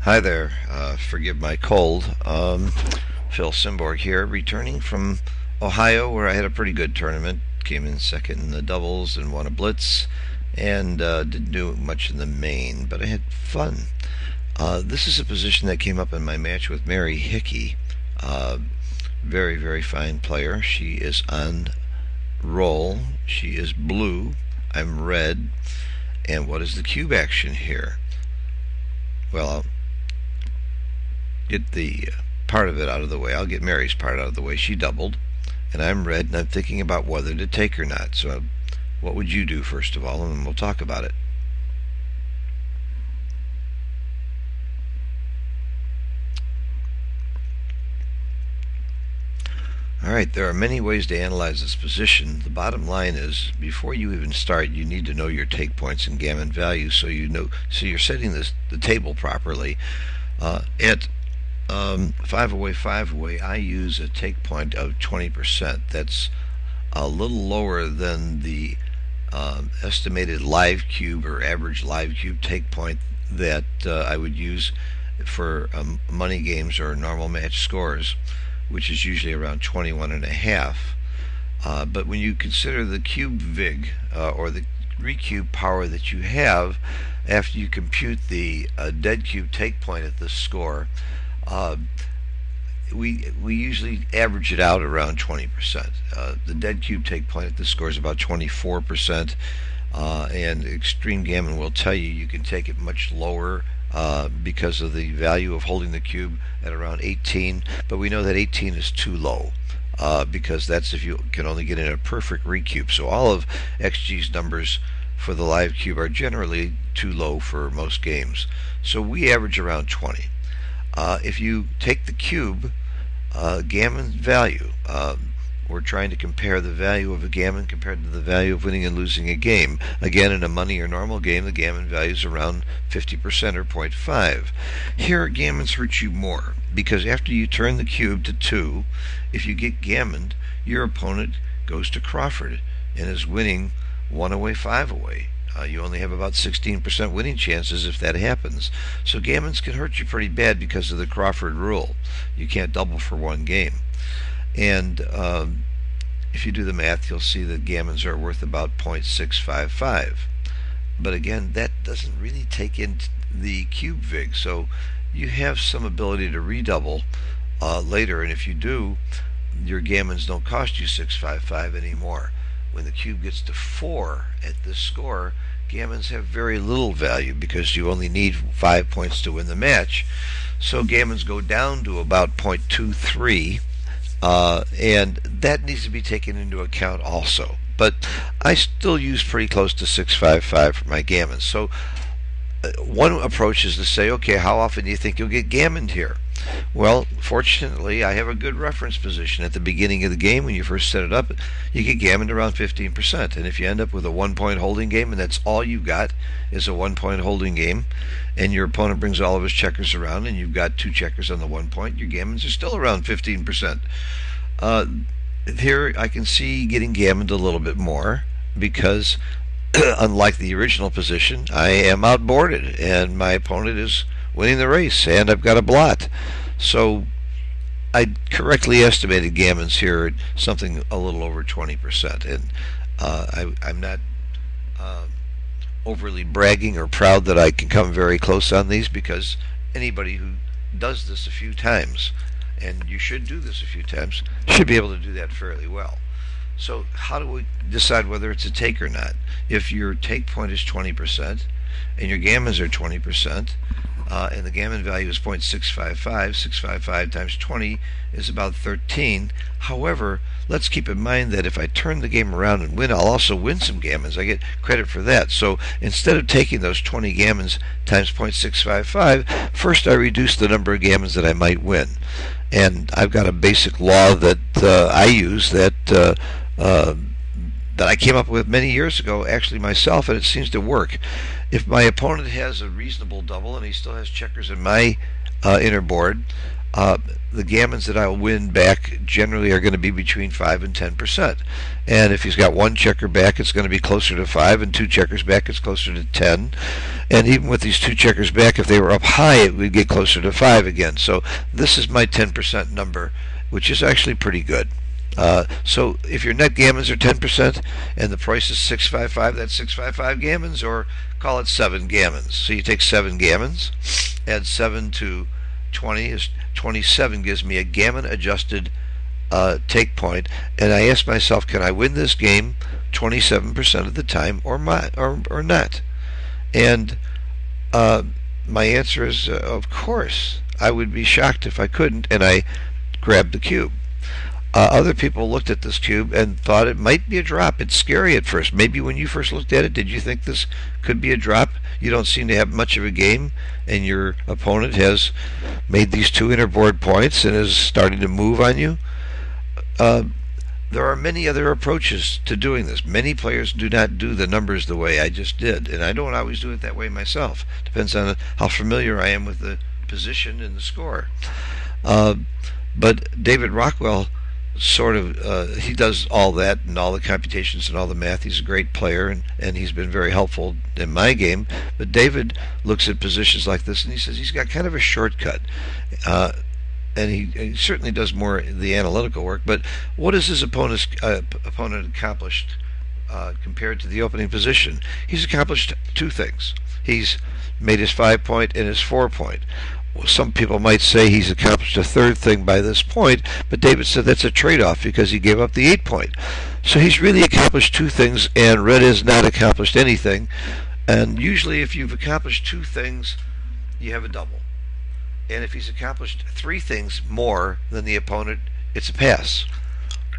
Hi there. Forgive my cold. Phil Simborg here, returning from Ohio, where I had a pretty good tournament. Came in second in the doubles and won a blitz, and didn't do much in the main, but I had fun. This is a position that came up in my match with Mary Hickey. Very, very fine player. She is on roll. She is blue. I'm red. And what is the cube action here? Well, I'll get the part of it out of the way. I'll get Mary's part out of the way. She doubled, and I'm red, and I'm thinking about whether to take or not. So what would you do first of all, and then we'll talk about it. Alright, there are many ways to analyze this position. The bottom line is, before you even start, you need to know your take points and gammon values, so you're setting the table properly. At 5 away, I use a take point of 20%. That's a little lower than the estimated live cube or average live cube take point that I would use for money games or normal match scores, which is usually around 21.5. But when you consider the cube vig or the recube power that you have after you compute the dead cube take point at this score, we usually average it out around 20%. The dead cube take point at this score is about 24%, and Extreme Gammon will tell you can take it much lower because of the value of holding the cube at around 18, but we know that 18 is too low. Because that's if you can only get in a perfect recube. So all of XG's numbers for the live cube are generally too low for most games. So we average around 20. If you take the cube gammon value, we're trying to compare the value of a gammon compared to the value of winning and losing a game. Again, in a money or normal game, the gammon value is around 50% or 0.5. Here, gammons hurt you more, because after you turn the cube to 2, if you get gammoned, your opponent goes to Crawford and is winning 1 away, 5 away. You only have about 16% winning chances if that happens. So gammons can hurt you pretty bad because of the Crawford rule. You can't double for one game. And if you do the math, you'll see that gammons are worth about 0.655. But again, that doesn't really take in the cube vig, so you have some ability to redouble later, and if you do, your gammons don't cost you 655 anymore. When the cube gets to 4 at this score, gammons have very little value because you only need 5 points to win the match. So gammons go down to about 0.23. And that needs to be taken into account also. But I still use pretty close to 655 for my gammons. So one approach is to say, okay, how often do you think you'll get gammoned here? Well, fortunately, I have a good reference position. At the beginning of the game, when you first set it up, you get gammoned around 15%. And if you end up with a 1-point holding game, and that's all you've got is a 1-point holding game, and your opponent brings all of his checkers around, and you've got 2 checkers on the 1 point, your gammons are still around 15%. Here, I can see getting gammoned a little bit more because, unlike the original position, I am outboarded, and my opponent is winning the race, and I've got a blot. So I correctly estimated gammons here at something a little over 20%, and I'm not overly bragging or proud that I can come very close on these, because anybody who does this a few times, and you should do this a few times, should be able to do that fairly well. So how do we decide whether it's a take or not? If your take point is 20% and your gammons are 20%, and the gammon value is 0.655. 655 times 20 is about 13. However, let's keep in mind that if I turn the game around and win, I'll also win some gammons. I get credit for that. So instead of taking those 20 gammons times 0.655, first I reduce the number of gammons that I might win. And I've got a basic law that I use that I came up with many years ago, actually myself, and it seems to work. If my opponent has a reasonable double and he still has checkers in my inner board, uh, the gammons that I'll win back generally are going to be between 5 and 10%. And if he's got one checker back, it's going to be closer to 5, and two checkers back, it's closer to 10. And even with these two checkers back, if they were up high, it would get closer to 5 again. So this is my 10% number, which is actually pretty good. So if your net gammons are 10% and the price is 655, that's 655 gammons, or call it 7 gammons. So you take 7 gammons, add 7 to 20 is 27, gives me a gammon adjusted take point, and I ask myself, can I win this game 27% of the time or not? And my answer is, of course. I would be shocked if I couldn't, and I grabbed the cube. Other people looked at this cube and thought it might be a drop. It's scary at first. Maybe when you first looked at it, did you think this could be a drop? You don't seem to have much of a game, and your opponent has made these 2 interboard points and is starting to move on you. There are many other approaches to doing this. Many players do not do the numbers the way I just did, and I don't always do it that way myself. Depends on how familiar I am with the position and the score. But David Rockwell sort of he does all that and all the computations and all the math. He's a great player, and he's been very helpful in my game. But David looks at positions like this and he says he's got kind of a shortcut, and he certainly does more the analytical work. But what has his opponent accomplished compared to the opening position? He's accomplished 2 things. He's made his 5-point and his 4-point. Well, some people might say he's accomplished a 3rd thing by this point, but David said that's a trade-off because he gave up the 8-point. So he's really accomplished 2 things, and Red has not accomplished anything. And usually if you've accomplished 2 things, you have a double. And if he's accomplished 3 things more than the opponent, it's a pass.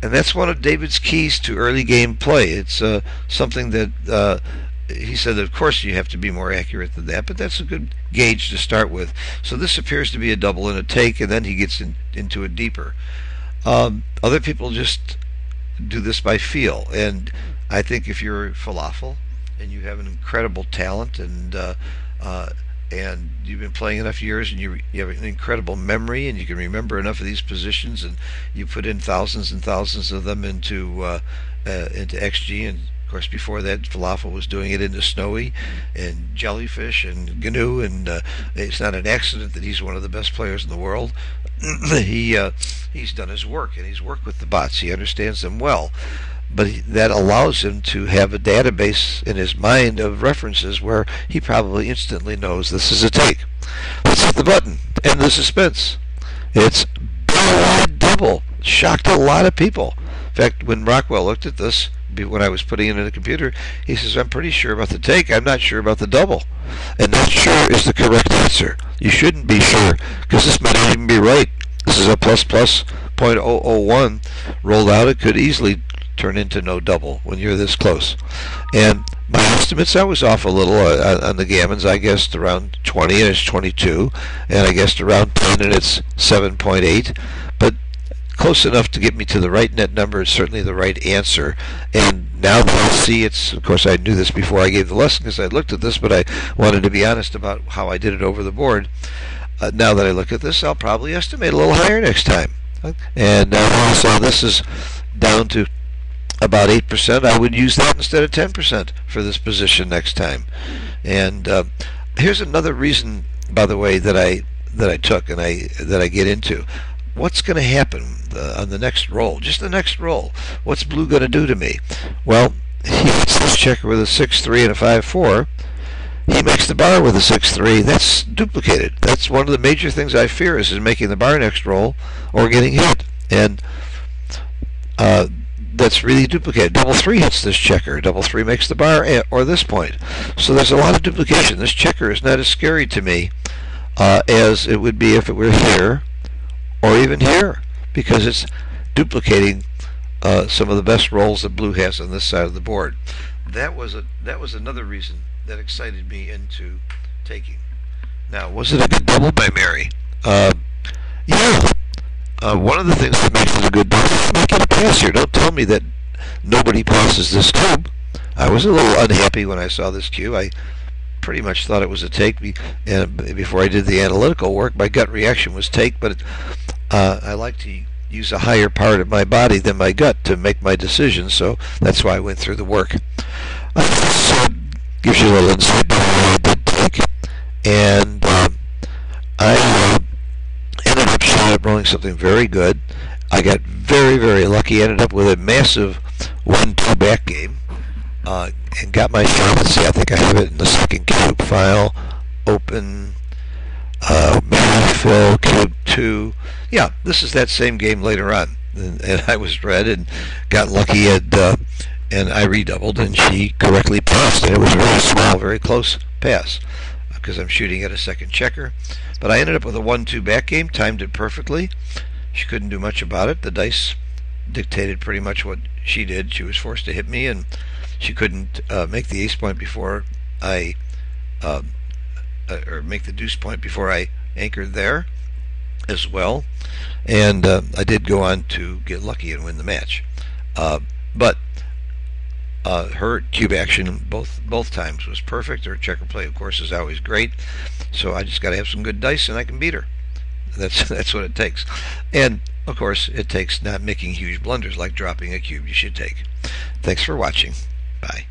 And that's one of David's keys to early game play. It's something that he said that of course you have to be more accurate than that, but that's a good gauge to start with. So this appears to be a double and a take, and then he gets into it deeper. Other people just do this by feel, and I think if you're falafel and you have an incredible talent and you've been playing enough years and you have an incredible memory and you can remember enough of these positions and you put in thousands and thousands of them into XG, and of course before that Falafel was doing it into Snowy and Jellyfish and GNU, and it's not an accident that he's one of the best players in the world. He's done his work, and he's worked with the bots. He understands them well. But that allows him to have a database in his mind of references where he probably instantly knows this is a take. Let's hit the button. End the suspense. It's barrel-wide double. Shocked a lot of people. In fact, when Rockwell looked at this, when I was putting it in the computer, he says, I'm pretty sure about the take. I'm not sure about the double. And not sure is the correct answer. You shouldn't be sure, because this might not even be right. This is a plus .001 rolled out. It could easily turn into no double when you're this close. And my estimates, I was off a little on the gammons. I guessed around 20 and it's 22, and I guessed around 10 and it's 7.8, but close enough to get me to the right net number. Is certainly the right answer. And now that I see, it's, of course I knew this before I gave the lesson because I looked at this, but I wanted to be honest about how I did it over the board. Now that I look at this, I'll probably estimate a little higher next time. And now I saw this is down to about 8%. I would use that instead of 10% for this position next time. And here's another reason, by the way, that I took and that I get into. What's going to happen on the next roll? Just the next roll. What's blue going to do to me? Well, he hits this checker with a 6-3 and a 5-4. He makes the bar with a 6-3. That's duplicated. That's one of the major things I fear is making the bar next roll or getting hit. And that's really duplicated. Double 3 hits this checker. Double 3 makes the bar or this point. So there's a lot of duplication. This checker is not as scary to me as it would be if it were here or even here, because it's duplicating some of the best rolls that blue has on this side of the board. That was another reason that excited me into taking. Now, was it a good double by Mary? Yeah. One of the things that makes it a good double is not get a pass here. Don't tell me that nobody passes this cube. I was a little unhappy when I saw this cube. I pretty much thought it was a take. And before I did the analytical work, my gut reaction was take, but I like to use a higher part of my body than my gut to make my decisions, so that's why I went through the work. So gives you a little insight into what I did take, and I ended up showing up rolling something very good. I got very, very lucky. Ended up with a massive 1-2 back game, and got my shot. Let's see, I think I have it in the second cube file. Open, fill, cube 2. Yeah, this is that same game later on. And I was red and got lucky, and I redoubled, and she correctly passed. And it was a very small, very close pass, because I'm shooting at a second checker. But I ended up with a 1-2 back game, timed it perfectly. She couldn't do much about it. The dice dictated pretty much what she did. She was forced to hit me, and she couldn't make the ace point before I, or make the deuce point before I anchored there as well. And I did go on to get lucky and win the match. But her cube action both times was perfect. Her checker play, of course, is always great. So I just got to have some good dice, and I can beat her. That's what it takes. And of course, it takes not making huge blunders like dropping a cube you should take. Thanks for watching. Bye.